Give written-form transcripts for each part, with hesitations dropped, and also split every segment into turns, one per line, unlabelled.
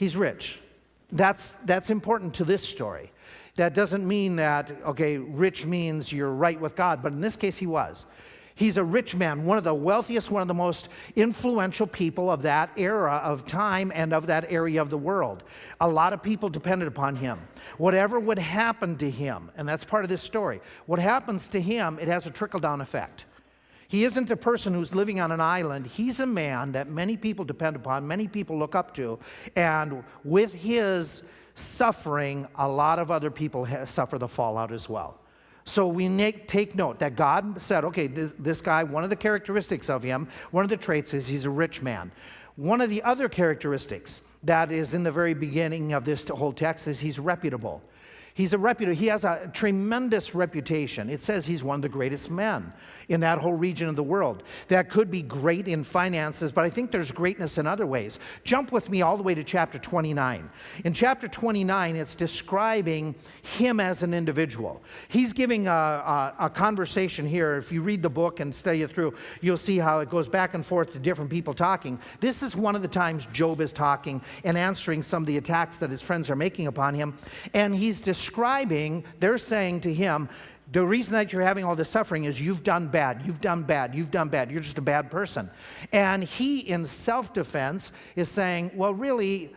He's rich. That's important to this story. That doesn't mean that, okay, rich means you're right with God, but in this case he was. He's a rich man, one of the wealthiest, one of the most influential people of that era of time and of that area of the world. A lot of people depended upon him. Whatever would happen to him, and that's part of this story, what happens to him, it has a trickle-down effect. He isn't a person who's living on an island. He's a man that many people depend upon, many people look up to, and with his suffering, a lot of other people suffer the fallout as well. So we take note that God said, okay, this guy, one of the characteristics of him, one of the traits is he's a rich man. One of the other characteristics that is in the very beginning of this whole text is he's reputable. He has a tremendous reputation. It says he's one of the greatest men in that whole region of the world. That could be great in finances, but I think there's greatness in other ways. Jump with me all the way to chapter 29. In chapter 29, it's describing him as an individual. He's giving a conversation here. If you read the book and study it through, you'll see how it goes back and forth to different people talking. This is one of the times Job is talking and answering some of the attacks that his friends are making upon him. And he's describing, they're saying to him, the reason that you're having all this suffering is you've done bad, you've done bad, you've done bad, you're just a bad person. And he, in self-defense, is saying, well, really,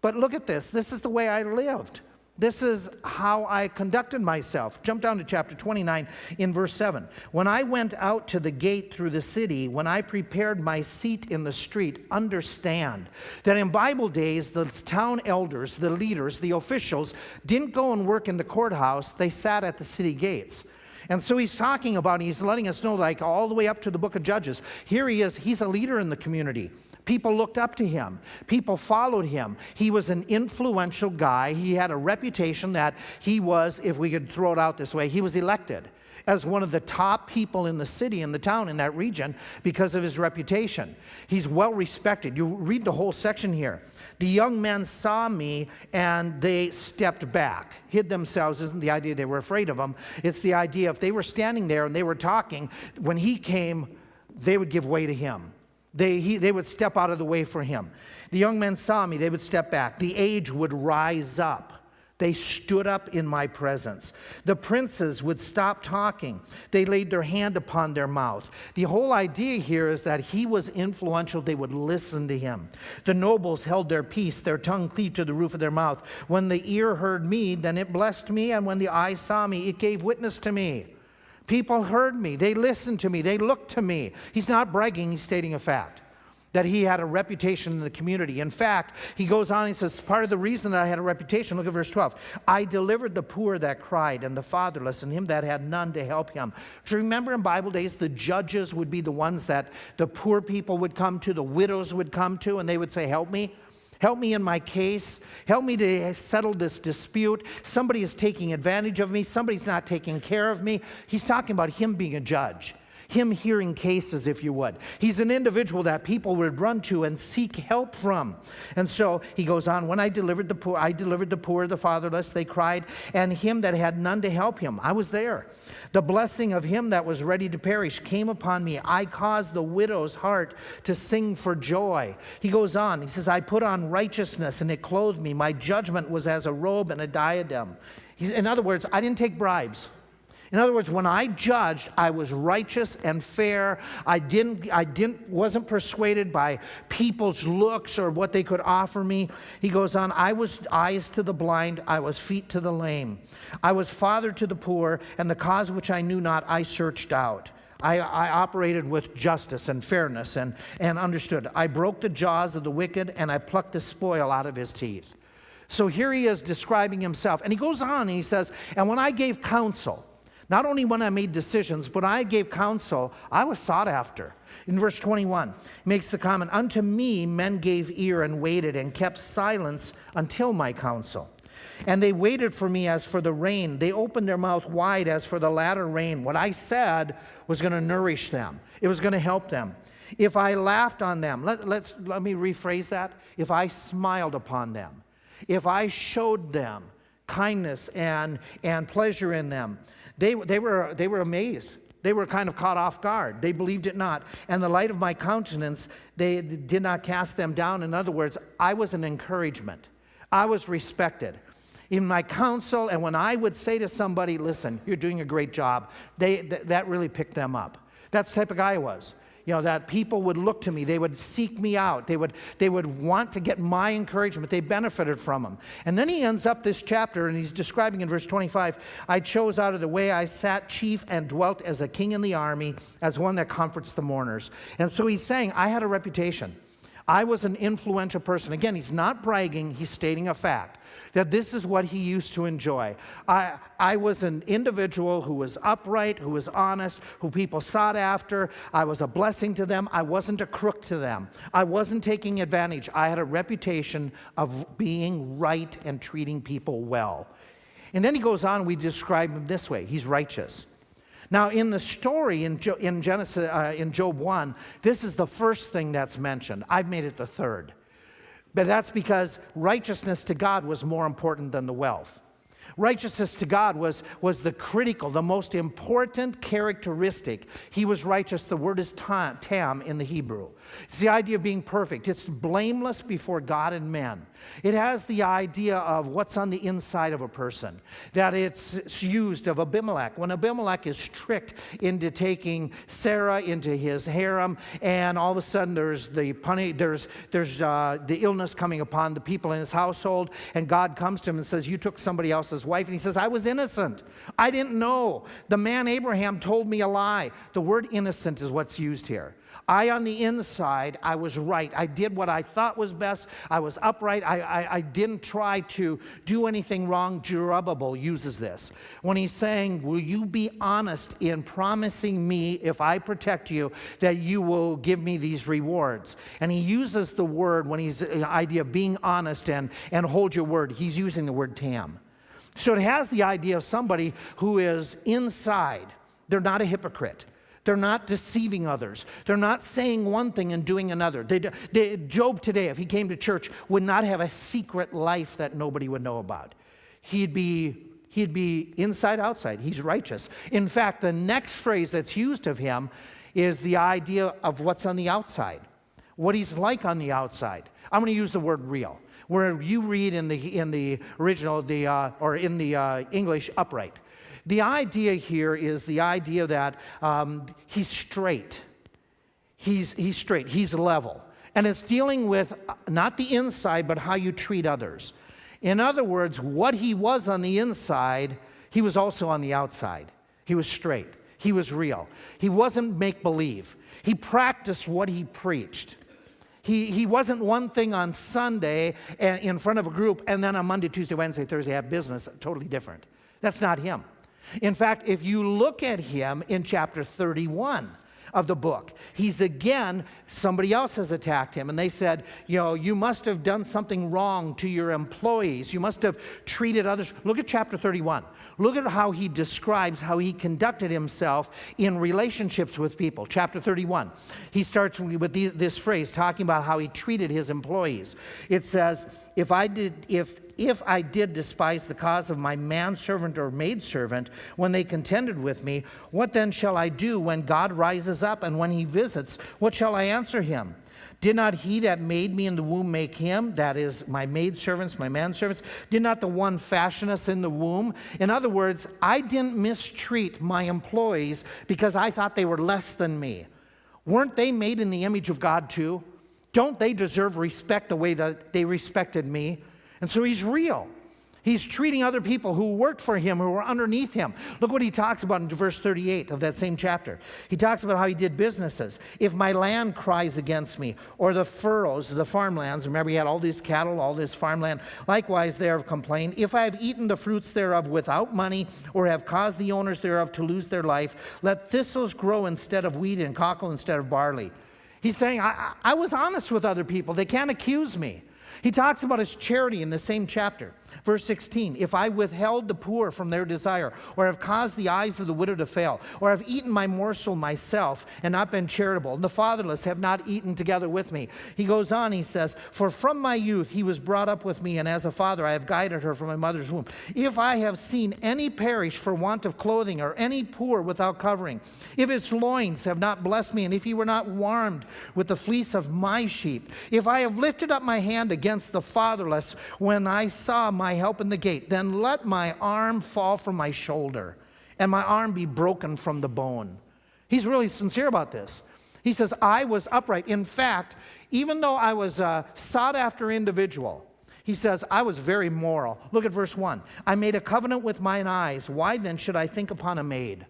but look at this is the way I lived. This is how I conducted myself. Jump down to chapter 29 in verse 7. When I went out to the gate through the city, when I prepared my seat in the street, understand that in Bible days, the town elders, the leaders, the officials didn't go and work in the courthouse. They sat at the city gates. And so he's talking about, he's letting us know, like all the way up to the book of Judges. Here he is, he's a leader in the community. People looked up to him. People followed him. He was an influential guy. He had a reputation that he was, if we could throw it out this way, he was elected as one of the top people in the city, in the town, in that region because of his reputation. He's well respected. You read the whole section here. The young men saw me and they stepped back. Hid themselves isn't the idea they were afraid of him. It's the idea if they were standing there and they were talking, when he came, they would give way to him. They would step out of the way for him. The young men saw me, they would step back. The aged would rise up. They stood up in my presence. The princes would stop talking. They laid their hand upon their mouth. The whole idea here is that he was influential. They would listen to him. The nobles held their peace, their tongue cleaved to the roof of their mouth. When the ear heard me, then it blessed me, and when the eye saw me, it gave witness to me. People heard me. They listened to me. They looked to me. He's not bragging. He's stating a fact that he had a reputation in the community. In fact, he goes on, he says, part of the reason that I had a reputation, look at verse 12, I delivered the poor that cried and the fatherless and him that had none to help him. Do you remember in Bible days, the judges would be the ones that the poor people would come to, the widows would come to, and they would say, help me. Help me in my case. Help me to settle this dispute. Somebody is taking advantage of me. Somebody's not taking care of me. He's talking about him being a judge, him hearing cases, if you would. He's an individual that people would run to and seek help from. And so he goes on, when I delivered the poor, the fatherless, they cried, and him that had none to help him. I was there. The blessing of him that was ready to perish came upon me. I caused the widow's heart to sing for joy. He goes on, he says, I put on righteousness and it clothed me. My judgment was as a robe and a diadem. In other words, I didn't take bribes. In other words, when I judged, I was righteous and fair. I wasn't persuaded by people's looks or what they could offer me. He goes on, I was eyes to the blind, I was feet to the lame. I was father to the poor, and the cause which I knew not, I searched out. I operated with justice and fairness and understood. I broke the jaws of the wicked, and I plucked the spoil out of his teeth. So here he is describing himself. And he goes on and he says, and when I gave counsel, not only when I made decisions, but I gave counsel, I was sought after. In verse 21, he makes the comment, unto me men gave ear and waited and kept silence until my counsel. And they waited for me as for the rain. They opened their mouth wide as for the latter rain. What I said was going to nourish them. It was going to help them. If I laughed on them, let me rephrase that. If I smiled upon them, if I showed them kindness and pleasure in them, They were amazed. They were kind of caught off guard. They believed it not. And the light of my countenance, they did not cast them down. In other words, I was an encouragement. I was respected. In my counsel, and when I would say to somebody, listen, you're doing a great job, that really picked them up. That's the type of guy I was. That people would look to me. They would seek me out. They would want to get my encouragement. They benefited from them. And then he ends up this chapter, and he's describing in verse 25, I chose out of the way I sat chief and dwelt as a king in the army, as one that comforts the mourners. And so he's saying, I had a reputation. I was an influential person. Again, he's not bragging. He's stating a fact. That this is what he used to enjoy. I was an individual who was upright, who was honest, who people sought after. I was a blessing to them. I wasn't a crook to them. I wasn't taking advantage. I had a reputation of being right and treating people well. And then he goes on, we describe him this way. He's righteous. Now, in the story in Job 1, this is the first thing that's mentioned. I've made it the third. But that's because righteousness to God was more important than the wealth. Righteousness to God was the critical, the most important characteristic. He was righteous. The word is tam in the Hebrew. It's the idea of being perfect. It's blameless before God and men. It has the idea of what's on the inside of a person. That it's used of Abimelech. When Abimelech is tricked into taking Sarah into his harem, and all of a sudden there's the illness coming upon the people in his household, and God comes to him and says, you took somebody else's wife. And he says, I was innocent. I didn't know. The man Abraham told me a lie. The word innocent is what's used here. On the inside, I was right. I did what I thought was best. I was upright. I didn't try to do anything wrong. Zerubbabel uses this. When he's saying, will you be honest in promising me, if I protect you, that you will give me these rewards? And he uses the word, when he's the idea of being honest and hold your word, he's using the word tam. So it has the idea of somebody who is inside. They're not a hypocrite. They're not deceiving others. They're not saying one thing and doing another. Job today, if he came to church, would not have a secret life that nobody would know about. He'd be inside, outside. He's righteous. In fact, the next phrase that's used of him is the idea of what's on the outside, what he's like on the outside. I'm going to use the word real. Where you read in the original, or in the English, upright. The idea here is the idea that he's straight. He's straight. He's level. And it's dealing with not the inside, but how you treat others. In other words, what he was on the inside, he was also on the outside. He was straight. He was real. He wasn't make-believe. He practiced what he preached. He wasn't one thing on Sunday and in front of a group, and then on Monday, Tuesday, Wednesday, Thursday have business. Totally different. That's not him. In fact, if you look at him in chapter 31 of the book, he's again, somebody else has attacked him, and they said, you must have done something wrong to your employees. You must have treated others. Look at chapter 31. Look at how he describes how he conducted himself in relationships with people. Chapter 31. He starts with this phrase, talking about how he treated his employees. It says, if I did despise the cause of my manservant or maidservant when they contended with me, what then shall I do when God rises up, and when he visits, what shall I answer him? Did not he that made me in the womb make him, that is, my maidservants, my manservants? Did not the one fashion us in the womb? In other words, I didn't mistreat my employees because I thought they were less than me. Weren't they made in the image of God too? Don't they deserve respect the way that they respected me? And so he's real. He's treating other people who worked for him, who were underneath him. Look what he talks about in verse 38 of that same chapter. He talks about how he did businesses. If my land cries against me, or the furrows, the farmlands, remember he had all these cattle, all this farmland, likewise they have complained. If I have eaten the fruits thereof without money, or have caused the owners thereof to lose their life, let thistles grow instead of wheat, and cockle instead of barley. He's saying, I was honest with other people. They can't accuse me. He talks about his charity in the same chapter. Verse 16, if I withheld the poor from their desire, or have caused the eyes of the widow to fail, or have eaten my morsel myself and not been charitable, and the fatherless have not eaten together with me. He goes on, he says, for from my youth he was brought up with me, and as a father I have guided her from my mother's womb. If I have seen any perish for want of clothing, or any poor without covering, if his loins have not blessed me, and if he were not warmed with the fleece of my sheep, if I have lifted up my hand against the fatherless when I saw my help in the gate, then let my arm fall from my shoulder, and my arm be broken from the bone. He's really sincere about this. He says, I was upright. In fact, even though I was a sought-after individual, he says, I was very moral. Look at verse 1. I made a covenant with mine eyes. Why then should I think upon a maid?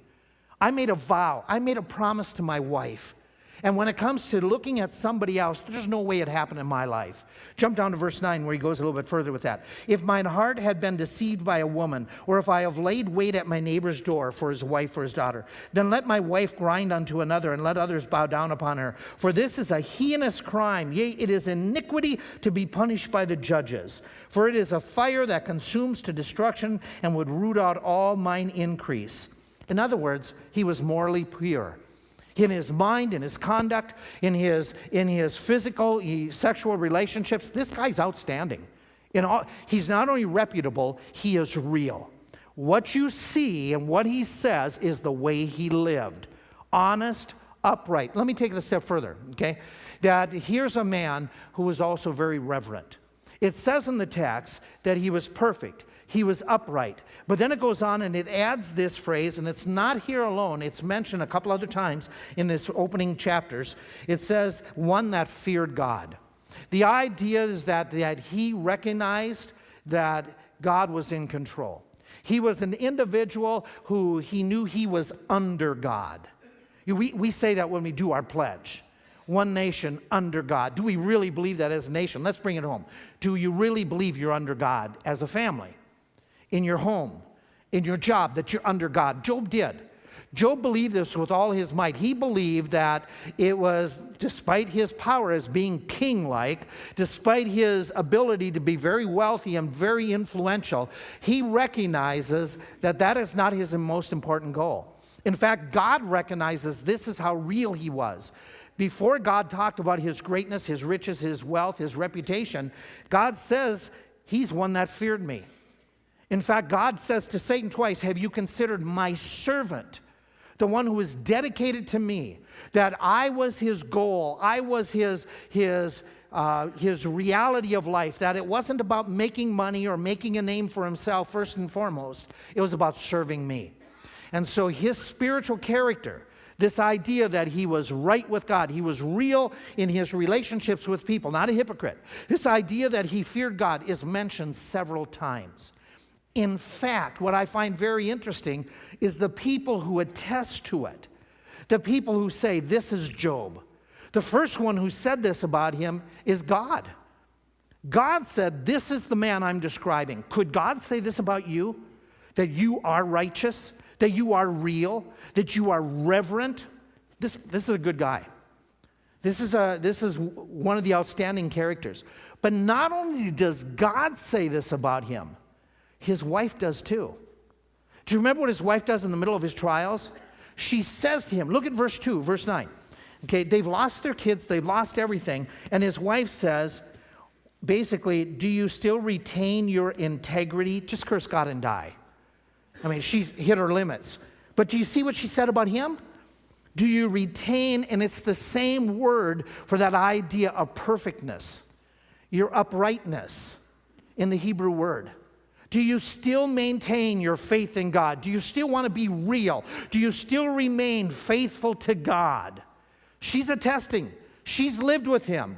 I made a vow. I made a promise to my wife. And when it comes to looking at somebody else, there's no way it happened in my life. Jump down to verse 9 where he goes a little bit further with that. If mine heart had been deceived by a woman, or if I have laid wait at my neighbor's door for his wife or his daughter, then let my wife grind unto another, and let others bow down upon her. For this is a heinous crime, yea, it is iniquity to be punished by the judges. For it is a fire that consumes to destruction, and would root out all mine increase. In other words, he was morally pure. In his mind, in his conduct, in his physical, sexual relationships, this guy's outstanding. He's not only reputable, he is real. What you see and what he says is the way he lived. Honest, upright. Let me take it a step further, okay? That here's a man who was also very reverent. It says in the text that he was perfect. He was upright. But then it goes on and it adds this phrase, and it's not here alone. It's mentioned a couple other times in this opening chapters. It says, one that feared God. The idea is that he recognized that God was in control. He was an individual who he knew he was under God. We say that when we do our pledge. One nation under God. Do we really believe that as a nation? Let's bring it home. Do you really believe you're under God as a family? In your home, in your job, that you're under God. Job did. Job believed this with all his might. He believed that it was, despite his power as being king-like, despite his ability to be very wealthy and very influential, he recognizes that that is not his most important goal. In fact, God recognizes this is how real he was. Before God talked about his greatness, his riches, his wealth, his reputation, God says, he's one that feared me. In fact, God says to Satan twice, have you considered my servant, the one who is dedicated to me, that I was his goal, I was his reality of life, that it wasn't about making money or making a name for himself first and foremost, it was about serving me. And so his spiritual character, this idea that he was right with God, he was real in his relationships with people, not a hypocrite. This idea that he feared God is mentioned several times. In fact, what I find very interesting is the people who attest to it, the people who say, this is Job. The first one who said this about him is God. God said, this is the man I'm describing. Could God say this about you? That you are righteous, that you are real, that you are reverent? This is a good guy. This is one of the outstanding characters. But not only does God say this about him, his wife does too. Do you remember what his wife does in the middle of his trials? She says to him, look at verse 2, verse 9. Okay, they've lost their kids, they've lost everything, and his wife says, basically, do you still retain your integrity? Just curse God and die. I mean, she's hit her limits. But do you see what she said about him? Do you retain, and it's the same word for that idea of perfectness, your uprightness in the Hebrew word. Do you still maintain your faith in God? Do you still want to be real? Do you still remain faithful to God? She's attesting. She's lived with him.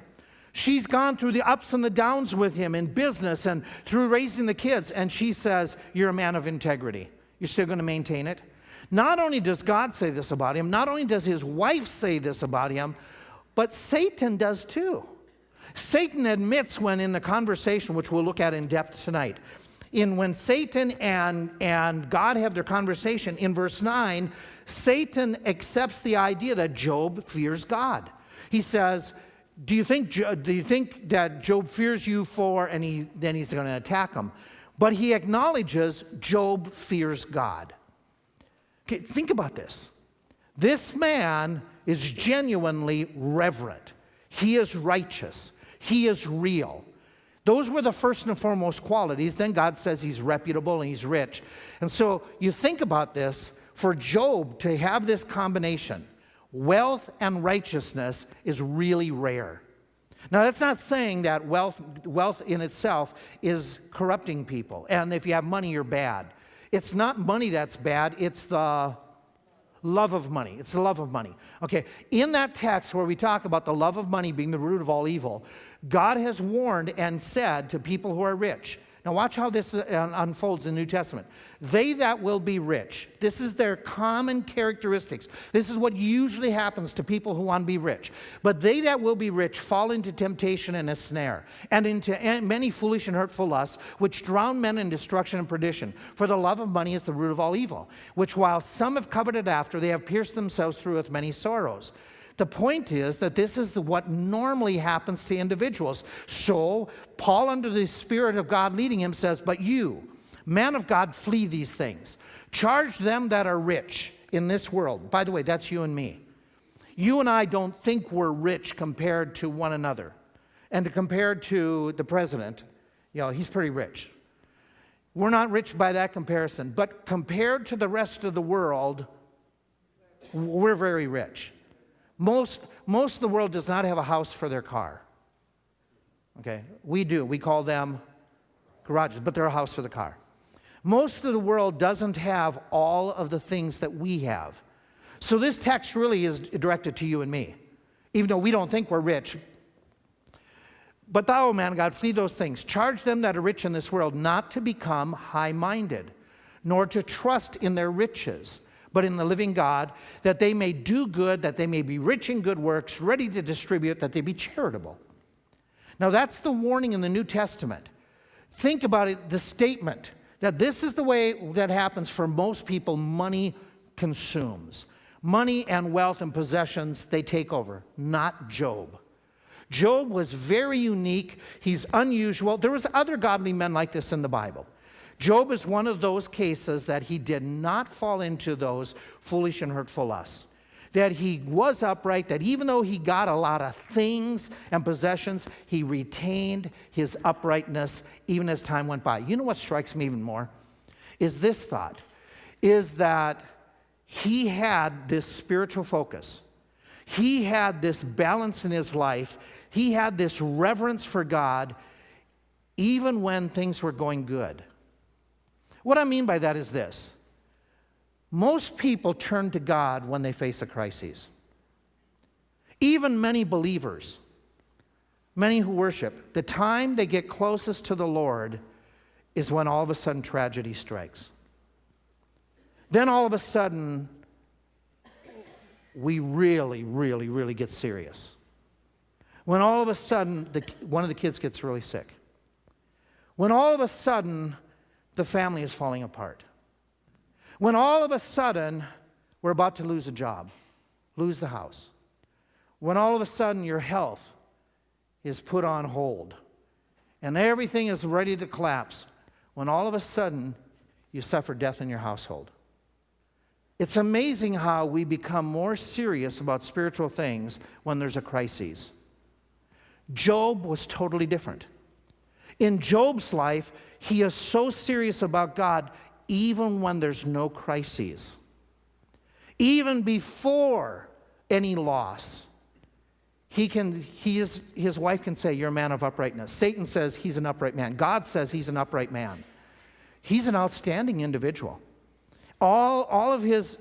She's gone through the ups and the downs with him in business and through raising the kids. And she says, you're a man of integrity. You're still going to maintain it? Not only does God say this about him, not only does his wife say this about him, but Satan does too. Satan admits when in the conversation, which we'll look at in depth tonight, when Satan and God have their conversation, in verse 9, Satan accepts the idea that Job fears God. He says, do you think that Job fears you for, and then he's going to attack him. But he acknowledges Job fears God. Okay, think about this. This man is genuinely reverent. He is righteous. He is real. Those were the first and foremost qualities. Then God says he's reputable and he's rich. And so you think about this, for Job to have this combination, wealth and righteousness, is really rare. Now, that's not saying that wealth in itself is corrupting people. And if you have money, you're bad. It's not money that's bad. It's the love of money. It's the love of money. Okay, in that text where we talk about the love of money being the root of all evil, God has warned and said to people who are rich. Now watch how this unfolds in the New Testament. They that will be rich. This is their common characteristics. This is what usually happens to people who want to be rich. But they that will be rich fall into temptation and a snare, and into many foolish and hurtful lusts, which drown men in destruction and perdition. For the love of money is the root of all evil, which while some have coveted after, they have pierced themselves through with many sorrows. The point is that this is what normally happens to individuals. So Paul, under the Spirit of God leading him, says, but you, man of God, flee these things. Charge them that are rich in this world. By the way, that's you and me. You and I don't think we're rich compared to one another. And compared to the president, he's pretty rich. We're not rich by that comparison. But compared to the rest of the world, we're very rich. Most of the world does not have a house for their car. Okay, we do. We call them garages, but they're a house for the car. Most of the world doesn't have all of the things that we have. So this text really is directed to you and me, even though we don't think we're rich. But thou, O man of God, flee those things. Charge them that are rich in this world not to become high-minded, nor to trust in their riches, but in the living God, that they may do good, that they may be rich in good works, ready to distribute, that they be charitable. Now that's the warning in the New Testament. Think about it, the statement that this is the way that happens for most people. Money consumes. Money and wealth and possessions, they take over. Not Job. Job was very unique. He's unusual. There was other godly men like this in the Bible. Job is one of those cases that he did not fall into those foolish and hurtful lusts. That he was upright, that even though he got a lot of things and possessions, he retained his uprightness even as time went by. You know what strikes me even more? Is this thought, is that he had this spiritual focus. He had this balance in his life. He had this reverence for God even when things were going good. What I mean by that is this. Most people turn to God when they face a crisis. Even many believers, many who worship, the time they get closest to the Lord is when all of a sudden tragedy strikes. Then all of a sudden, we really get serious. When all of a sudden, one of the kids gets really sick. When all of a sudden, the family is falling apart. When all of a sudden, we're about to lose a job, lose the house. When all of a sudden, your health is put on hold and everything is ready to collapse. When all of a sudden, you suffer death in your household. It's amazing how we become more serious about spiritual things when there's a crisis. Job was totally different. In Job's life, he is so serious about God even when there's no crises. Even before any loss, his wife can say, you're a man of uprightness. Satan says he's an upright man. God says he's an upright man. He's an outstanding individual. All of his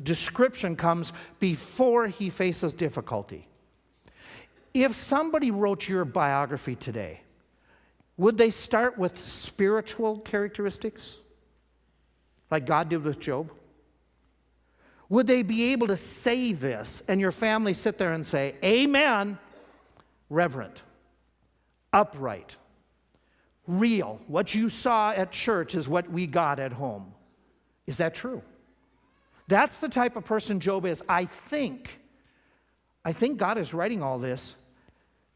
description comes before he faces difficulty. If somebody wrote your biography today, would they start with spiritual characteristics, like God did with Job? Would they be able to say this and your family sit there and say, amen, reverent, upright, real? What you saw at church is what we got at home. Is that true? That's the type of person Job is. I think God is writing all this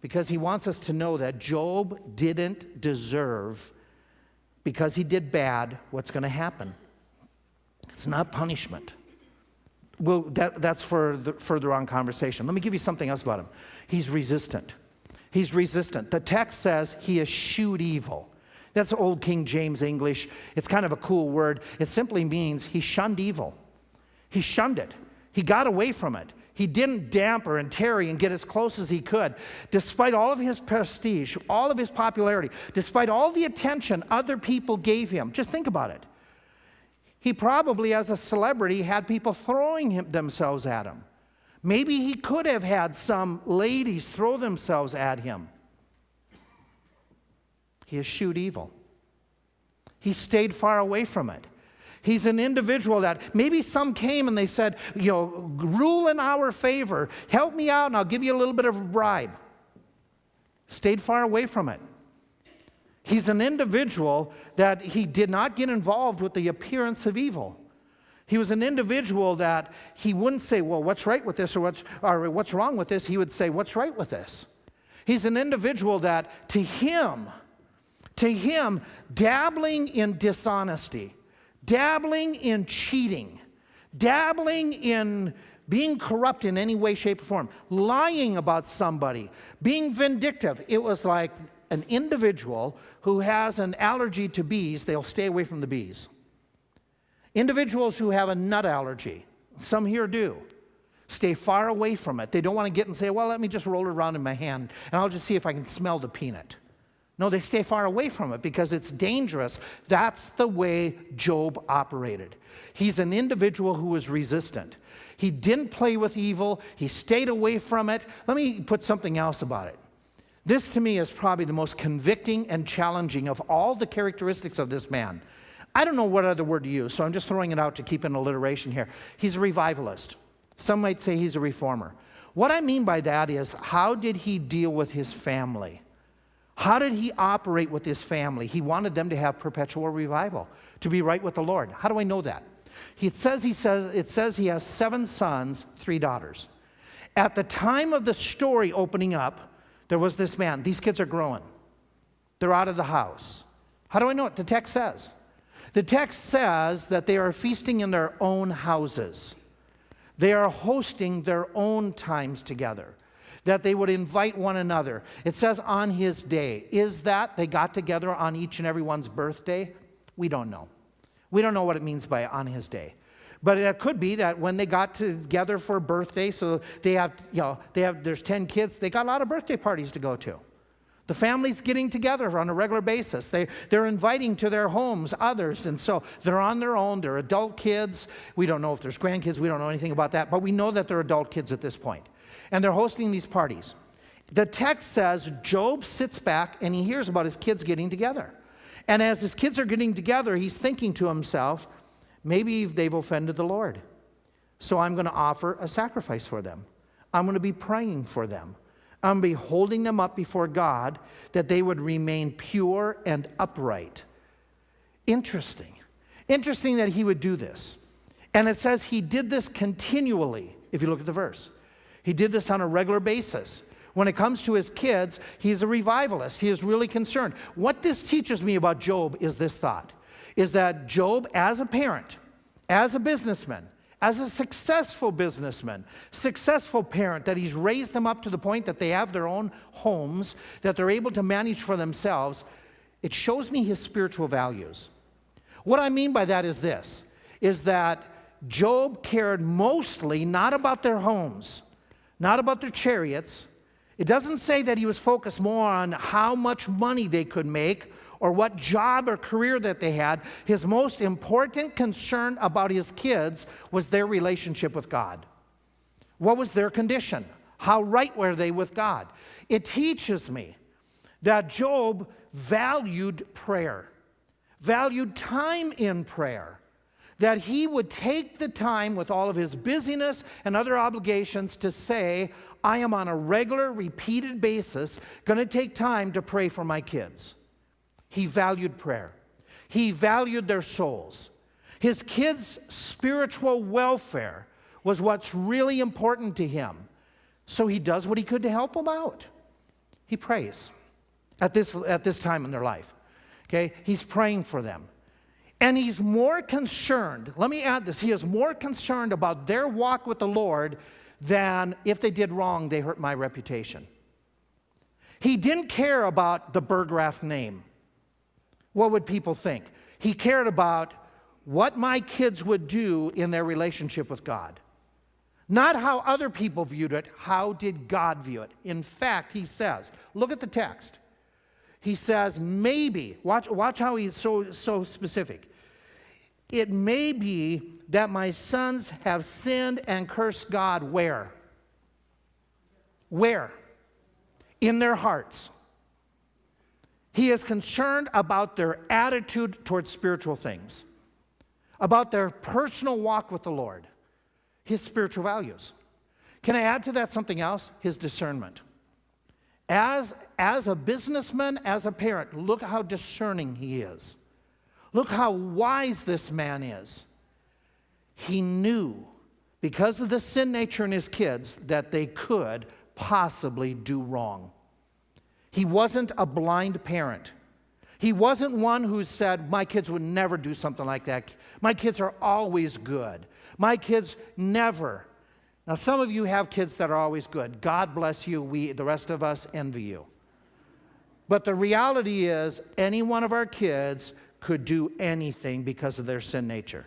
because he wants us to know that Job didn't deserve because he did bad, what's going to happen? It's not punishment. Well, that's for the further on conversation. Let me give you something else about him. He's resistant. He's resistant. The text says he eschewed evil. That's old King James English. It's kind of a cool word. It simply means he shunned evil. He shunned it. He got away from it. He didn't damper and tarry and get as close as he could. Despite all of his prestige, all of his popularity, despite all the attention other people gave him, just think about it. He probably, as a celebrity, had people throwing themselves at him. Maybe he could have had some ladies throw themselves at him. He eschewed evil. He stayed far away from it. He's an individual that maybe some came and they said, rule in our favor. Help me out and I'll give you a little bit of a bribe. Stayed far away from it. He's an individual that he did not get involved with the appearance of evil. He was an individual that he wouldn't say, well, what's right with this or what's wrong with this? He would say, what's right with this? He's an individual that to him, dabbling in dishonesty, dabbling in cheating, dabbling in being corrupt in any way, shape, or form, lying about somebody, being vindictive. It was like an individual who has an allergy to bees, they'll stay away from the bees. Individuals who have a nut allergy, some here do, stay far away from it. They don't want to get and say, well, let me just roll it around in my hand and I'll just see if I can smell the peanut. No, they stay far away from it because it's dangerous. That's the way Job operated. He's an individual who was resistant. He didn't play with evil. He stayed away from it. Let me put something else about it. This to me is probably the most convicting and challenging of all the characteristics of this man. I don't know what other word to use, so I'm just throwing it out to keep an alliteration here. He's a revivalist. Some might say he's a reformer. What I mean by that is, how did he deal with his family? How did he operate with his family? He wanted them to have perpetual revival, to be right with the Lord. How do I know that? It says he has 7 sons, 3 daughters. At the time of the story opening up, there was this man. These kids are growing. They're out of the house. How do I know it? The text says. The text says that they are feasting in their own houses. They are hosting their own times together, that they would invite one another. It says on his day. Is that they got together on each and everyone's birthday? We don't know. We don't know what it means by on his day. But it could be that when they got together for a birthday, so there's 10 kids, they got a lot of birthday parties to go to. The family's getting together on a regular basis. They're inviting to their homes others, and so they're on their own. They're adult kids. We don't know if there's grandkids. We don't know anything about that, but we know that they're adult kids at this point. And they're hosting these parties. The text says Job sits back and he hears about his kids getting together. And as his kids are getting together, he's thinking to himself, maybe they've offended the Lord. So I'm going to offer a sacrifice for them. I'm going to be praying for them. I'm going to be holding them up before God that they would remain pure and upright. Interesting. Interesting that he would do this. And it says he did this continually, if you look at the verse. He did this on a regular basis. When it comes to his kids, he's a revivalist. He is really concerned. What this teaches me about Job is this thought, is that Job, as a parent, as a businessman, as a successful businessman, successful parent, that he's raised them up to the point that they have their own homes, that they're able to manage for themselves, it shows me his spiritual values. What I mean by that is this, is that Job cared mostly not about their homes, not about their chariots. It doesn't say that he was focused more on how much money they could make or what job or career that they had. His most important concern about his kids was their relationship with God. What was their condition? How right were they with God? It teaches me that Job valued prayer, valued time in prayer, that he would take the time with all of his busyness and other obligations to say, I am on a regular, repeated basis going to take time to pray for my kids. He valued prayer. He valued their souls. His kids' spiritual welfare was what's really important to him. So he does what he could to help them out. He prays at this time in their life. Okay? He's praying for them. And he's more concerned, let me add this, he is more concerned about their walk with the Lord than if they did wrong, they hurt my reputation. He didn't care about the Burggraff name. What would people think? He cared about what my kids would do in their relationship with God. Not how other people viewed it, how did God view it? In fact, he says, look at the text. He says, maybe, watch how he's so specific. It may be that my sons have sinned and cursed God where? Where? In their hearts. He is concerned about their attitude towards spiritual things, about their personal walk with the Lord, his spiritual values. Can I add to that something else? His discernment. As a businessman, as a parent, look how discerning he is. Look how wise this man is. He knew, because of the sin nature in his kids, that they could possibly do wrong. He wasn't a blind parent. He wasn't one who said, my kids would never do something like that. My kids are always good. My kids never. Now, some of you have kids that are always good. God bless you. The rest of us, envy you. But the reality is, any one of our kids could do anything because of their sin nature.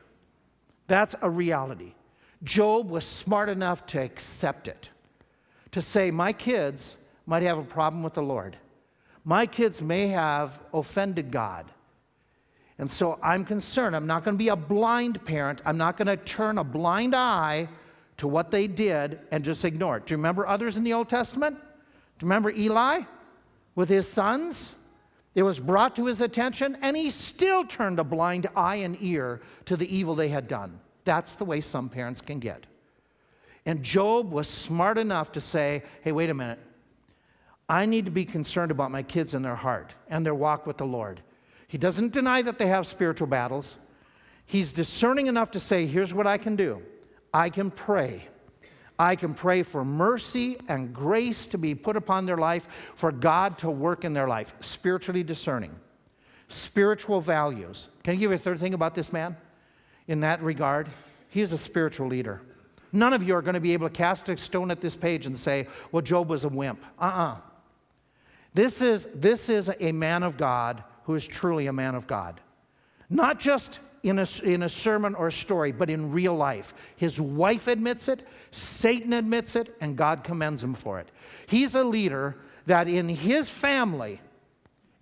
That's a reality. Job was smart enough to accept it, to say, my kids might have a problem with the Lord. My kids may have offended God. And so I'm concerned. I'm not going to be a blind parent. I'm not going to turn a blind eye to what they did and just ignore it. Do you remember others in the Old Testament? Do you remember Eli with his sons? It was brought to his attention, and he still turned a blind eye and ear to the evil they had done. That's the way some parents can get. And Job was smart enough to say, hey, wait a minute. I need to be concerned about my kids and their heart and their walk with the Lord. He doesn't deny that they have spiritual battles. He's discerning enough to say, here's what I can do. I can pray. I can pray for mercy and grace to be put upon their life, for God to work in their life. Spiritually discerning. Spiritual values. Can I give you a third thing about this man? In that regard, he is a spiritual leader. None of you are going to be able to cast a stone at this page and say, well, Job was a wimp. This is a man of God who is truly a man of God. Not just in a sermon or a story, but in real life. His wife admits it, Satan admits it, and God commends him for it. He's a leader that in his family,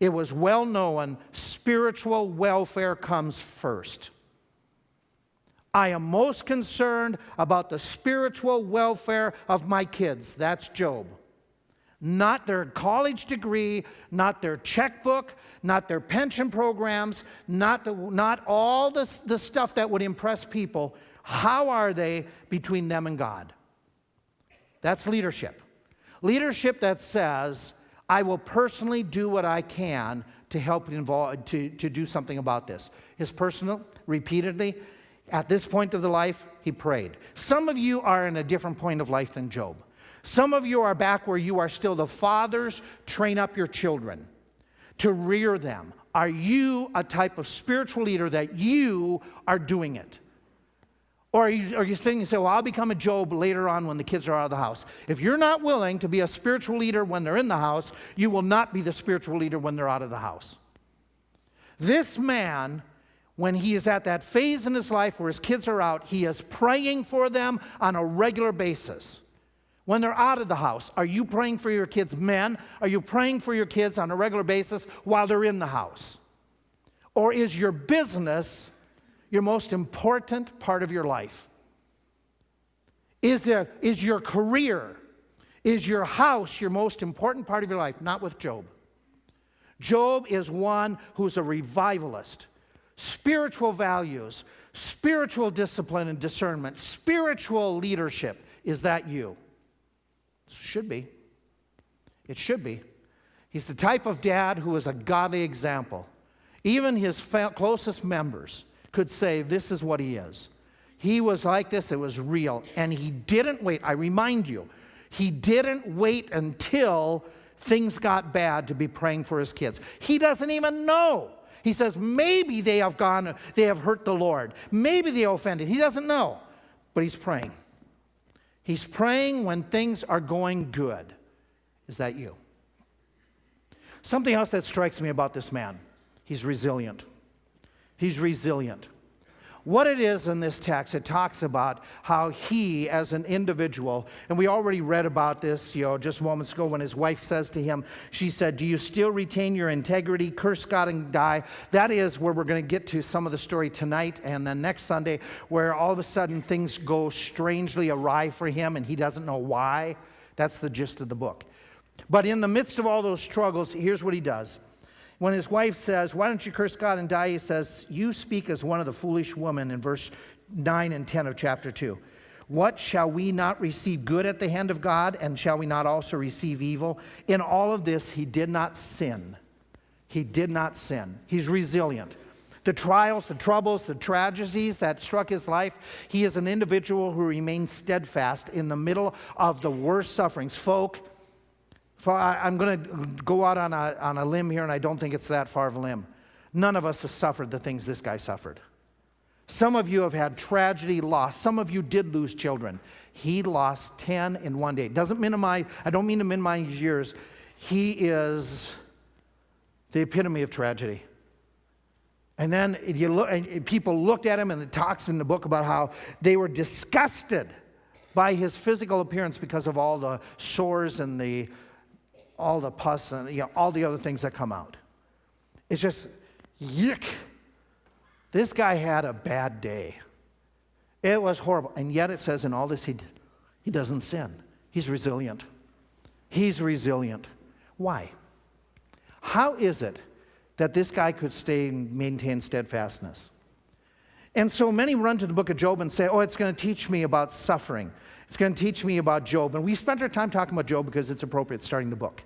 it was well known, spiritual welfare comes first. I am most concerned about the spiritual welfare of my kids. That's Job. Not their college degree, not their checkbook, not their pension programs, not all the stuff that would impress people. How are they between them and God? That's leadership. Leadership that says, I will personally do what I can to help to do something about this. His personal, repeatedly, at this point of the life, he prayed. Some of you are in a different point of life than Job. Some of you are back where you are still the fathers. Train up your children to rear them. Are you a type of spiritual leader that you are doing it? Or are you sitting and say, well, I'll become a Job later on when the kids are out of the house? If you're not willing to be a spiritual leader when they're in the house, you will not be the spiritual leader when they're out of the house. This man, when he is at that phase in his life where his kids are out, he is praying for them on a regular basis. When they're out of the house, are you praying for your kids, men? Are you praying for your kids on a regular basis while they're in the house? Or is your business your most important part of your life? Is your career, is your house your most important part of your life? Not with Job. Job is one who's a revivalist. Spiritual values, spiritual discipline and discernment, spiritual leadership. Is that you? Should be. It should be. He's the type of dad who is a godly example. Even his closest members could say this is what he is. He was like this. It was real. And he didn't wait. I remind you, he didn't wait until things got bad to be praying for his kids. He doesn't even know. He says, maybe they have hurt the Lord. Maybe they offended. He doesn't know, but he's praying. He's praying when things are going good. Is that you? Something else that strikes me about this man, he's resilient. He's resilient. What it is in this text, it talks about how he, as an individual, and we already read about this, just moments ago when his wife says to him, she said, do you still retain your integrity? Curse God and die. That is where we're going to get to some of the story tonight and then next Sunday, where all of a sudden things go strangely awry for him and he doesn't know why. That's the gist of the book. But in the midst of all those struggles, here's what he does. When his wife says, why don't you curse God and die? He says, you speak as one of the foolish women in verse 9 and 10 of chapter 2. What, shall we not receive good at the hand of God, and shall we not also receive evil? In all of this, he did not sin. He did not sin. He's resilient. The trials, the troubles, the tragedies that struck his life, he is an individual who remains steadfast in the middle of the worst sufferings. I'm going to go out on a limb here, and I don't think it's that far of a limb. None of us have suffered the things this guy suffered. Some of you have had tragedy, loss. Some of you did lose children. He lost 10 in one day. I don't mean to minimize yours. He is the epitome of tragedy. And then people looked at him, and it talks in the book about how they were disgusted by his physical appearance because of all the sores and all the pus and all the other things that come out. It's just, yuck. This guy had a bad day. It was horrible. And yet it says in all this, he doesn't sin. He's resilient. He's resilient. Why? How is it that this guy could stay and maintain steadfastness? And so many run to the book of Job and say, it's going to teach me about suffering. It's going to teach me about Job. And we spent our time talking about Job because it's appropriate starting the book.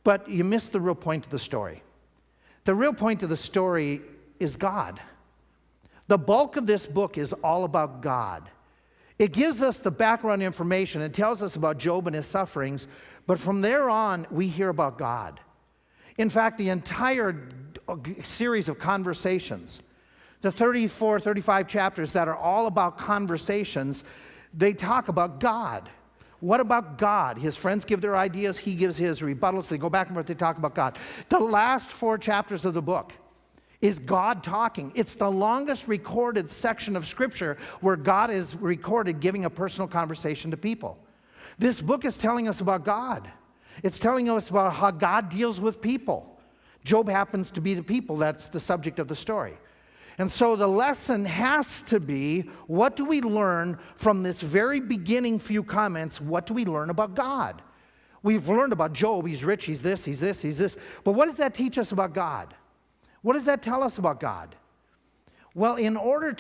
But you missed the real point of the story. The real point of the story is God. The bulk of this book is all about God. It gives us the background information. It tells us about Job and his sufferings. But from there on, we hear about God. In fact, the entire series of conversations, the 34, 35 chapters that are all about conversations, they talk about God. What about God? His friends give their ideas, he gives his rebuttals. They go back and forth, they talk about God. The last 4 chapters of the book is God talking. It's the longest recorded section of Scripture where God is recorded giving a personal conversation to people. This book is telling us about God. It's telling us about how God deals with people. Job happens to be the people. That's the subject of the story. And so the lesson has to be, what do we learn from this very beginning few comments? What do we learn about God? We've learned about Job. He's rich, he's this, he's this, he's this. But what does that teach us about God? What does that tell us about God? Well, in order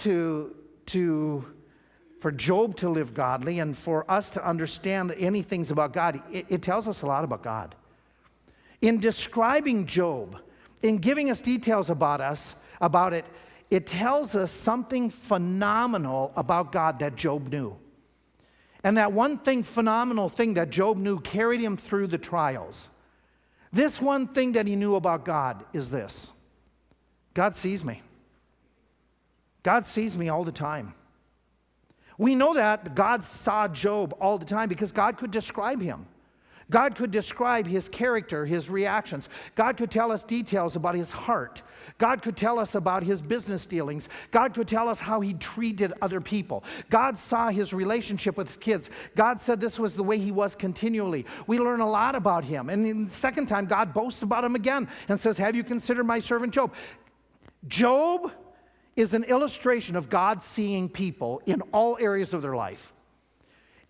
for Job to live godly and for us to understand anything about God, it tells us a lot about God. In describing Job, in giving us details about it, it tells us something phenomenal about God that Job knew. And that one phenomenal thing that Job knew carried him through the trials. This one thing that he knew about God is this: God sees me. God sees me all the time. We know that God saw Job all the time because God could describe him. God could describe his character, his reactions. God could tell us details about his heart. God could tell us about his business dealings. God could tell us how he treated other people. God saw his relationship with his kids. God said this was the way he was continually. We learn a lot about him. And the second time, God boasts about him again and says, have you considered my servant Job? Job is an illustration of God seeing people in all areas of their life.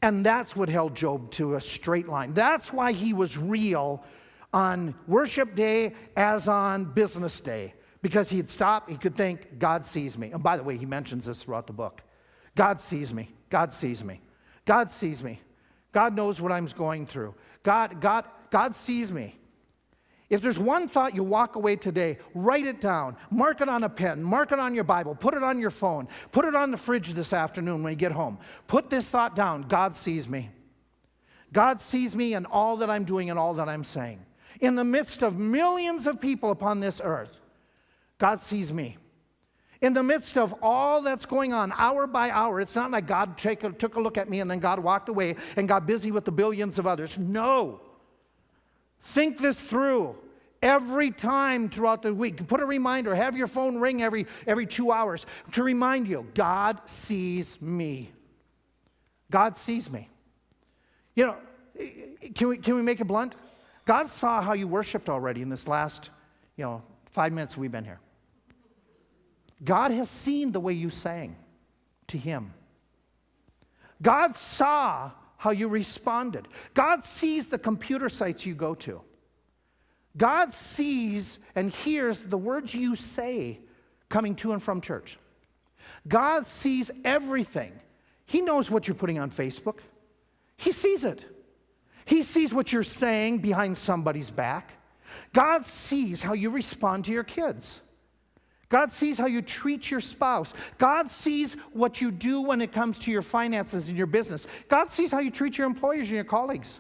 And that's what held Job to a straight line. That's why he was real on worship day as on business day. Because he'd stop, he could think, God sees me. And by the way, he mentions this throughout the book. God sees me. God sees me. God sees me. God knows what I'm going through. God sees me. If there's one thought you walk away today, write it down. Mark it on a pen. Mark it on your Bible. Put it on your phone. Put it on the fridge this afternoon when you get home. Put this thought down. God sees me. God sees me in all that I'm doing and all that I'm saying. In the midst of millions of people upon this earth, God sees me. In the midst of all that's going on, hour by hour, it's not like God took a look at me and then God walked away and got busy with the billions of others. No. Think this through. Every time throughout the week, put a reminder, have your phone ring every 2 hours to remind you, God sees me. God sees me. You know, can we make it blunt? God saw how you worshiped already in this last, 5 minutes we've been here. God has seen the way you sang to Him. God saw how you responded. God sees the computer sites you go to. God sees and hears the words you say coming to and from church. God sees everything. He knows what you're putting on Facebook. He sees it. He sees what you're saying behind somebody's back. God sees how you respond to your kids. God sees how you treat your spouse. God sees what you do when it comes to your finances and your business. God sees how you treat your employers and your colleagues.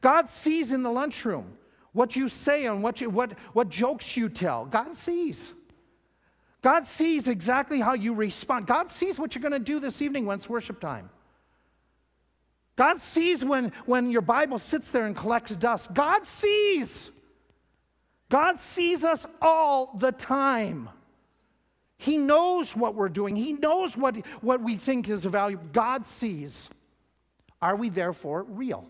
God sees in the lunchroom what you say and what jokes you tell. God sees. God sees exactly how you respond. God sees what you're going to do this evening when it's worship time. God sees when your Bible sits there and collects dust. God sees. God sees us all the time. He knows what we're doing. He knows what we think is valuable. God sees. Are we therefore real?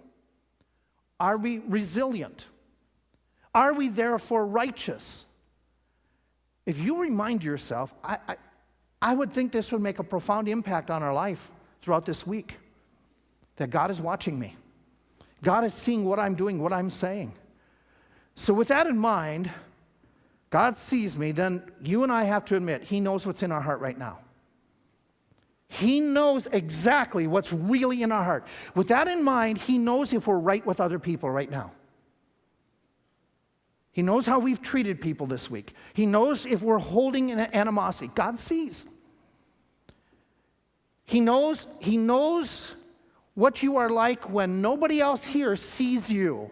Are we resilient? Are we therefore righteous? If you remind yourself, I would think this would make a profound impact on our life throughout this week. That God is watching me. God is seeing what I'm doing, what I'm saying. So with that in mind, God sees me, then you and I have to admit, He knows what's in our heart right now. He knows exactly what's really in our heart. With that in mind, He knows if we're right with other people right now. He knows how we've treated people this week. He knows if we're holding an animosity. God sees. He knows what you are like when nobody else here sees you.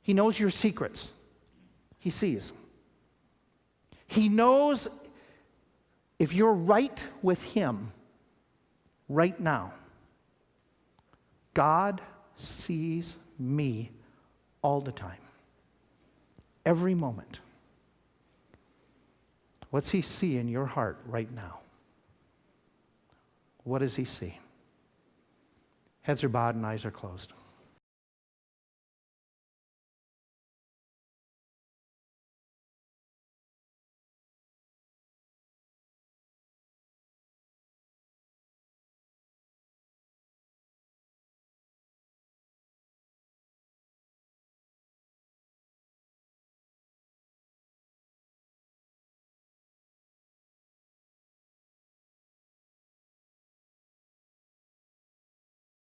He knows your secrets. He sees. He knows if you're right with Him right now. God sees me all the time. Every moment. What's He see in your heart right now? What does He see? Heads are bowed and eyes are closed.